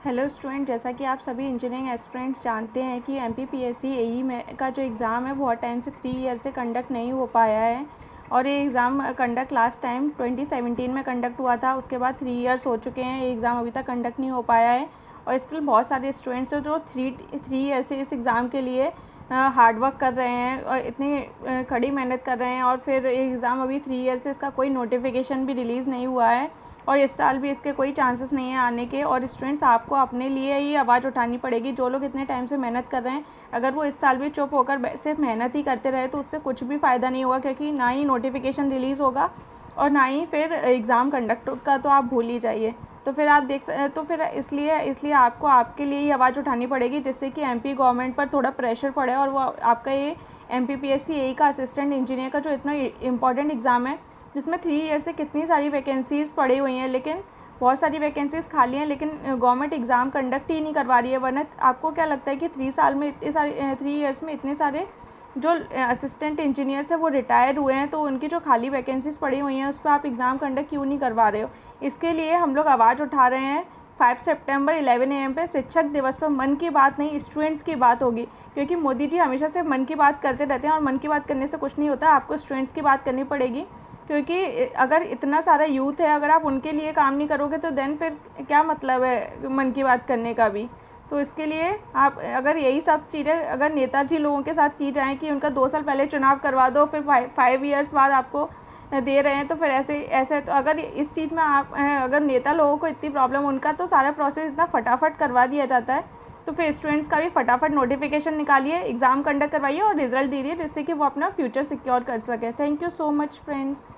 Hello student, जैसा कि आप सभी इंजीनियरिंग एस्पिरेंट्स जानते हैं कि एमपीपीएससी एई में का जो एग्ज़ाम है बहुत टाइम से 3 ईयर से कंडक्ट नहीं हो पाया है। और ये एग्ज़ाम कंडक्ट लास्ट टाइम 2017 में कंडक्ट हुआ था। उसके बाद 3 ईयर्स हो चुके हैं, ये एग्ज़ाम अभी तक कंडक्ट नहीं हो पाया है। और स्टिल बहुत सारे स्टूडेंट्स हैं जो थ्री ईयर से इस एग्ज़ाम के लिए हार्ड वर्क कर रहे हैं और इतनी कड़ी मेहनत कर रहे हैं। और फिर एग्ज़ाम अभी 3 ईयर से इसका कोई नोटिफिकेशन भी रिलीज़ नहीं हुआ है और इस साल भी इसके कोई चांसेस नहीं है आने के। और स्टूडेंट्स, आपको अपने लिए ही आवाज़ उठानी पड़ेगी। जो लोग इतने टाइम से मेहनत कर रहे हैं, अगर वो इस साल भी चुप होकर सिर्फ मेहनत ही करते रहे तो उससे कुछ भी फ़ायदा नहीं होगा, क्योंकि ना ही नोटिफिकेशन रिलीज़ होगा और ना ही फिर एग्ज़ाम कंडक्ट का तो आप भूल ही जाइए। तो फिर आप तो फिर इसलिए आपको आपके लिए ही आवाज़ उठानी पड़ेगी, जिससे कि एमपी गवर्नमेंट पर थोड़ा प्रेशर पड़े और वो आपका ये एमपीपीएससी एई का असिस्टेंट इंजीनियर का जो इतना इंपॉर्टेंट एग्ज़ाम है, जिसमें 3 ईयर से कितनी सारी वैकेंसीज़ पड़ी हुई हैं, लेकिन बहुत सारी वैकेंसीज़ खाली हैं, लेकिन गवर्नमेंट एग्ज़ाम कंडक्ट ही नहीं करवा रही है। वरना आपको क्या लगता है कि 3 ईयर्स में इतने सारे जो असिस्टेंट इंजीनियर्स हैं वो रिटायर हुए हैं, तो उनकी जो खाली वैकेंसीज़ पड़ी हुई हैं उस पर आप एग्ज़ाम कंडक्ट क्यों नहीं करवा रहे हो? इसके लिए हम लोग आवाज़ उठा रहे हैं। 5 सितंबर 11 AM पे शिक्षक दिवस पर मन की बात नहीं, स्टूडेंट्स की बात होगी, क्योंकि मोदी जी हमेशा से मन की बात करते रहते हैं और मन की बात करने से कुछ नहीं होता। आपको स्टूडेंट्स की बात करनी पड़ेगी, क्योंकि अगर इतना सारा यूथ है, अगर आप उनके लिए काम नहीं करोगे तो देन फिर क्या मतलब है मन की बात करने का भी। तो इसके लिए आप अगर यही सब चीज़ें अगर नेताजी लोगों के साथ की जाएँ कि उनका 2 साल पहले चुनाव करवा दो, फिर 5 ईयर्स बाद आपको दे रहे हैं, तो फिर ऐसे तो अगर इस चीज़ में आप अगर नेता लोगों को इतनी प्रॉब्लम, उनका तो सारा प्रोसेस इतना फटाफट करवा दिया जाता है, तो फिर स्टूडेंट्स का भी फटाफट नोटिफिकेशन निकालिए, एग्ज़ाम कंडक्ट करवाइए और रिजल्ट दीजिए, जिससे कि वो अपना फ्यूचर सिक्योर कर सके। Thank you so much friends.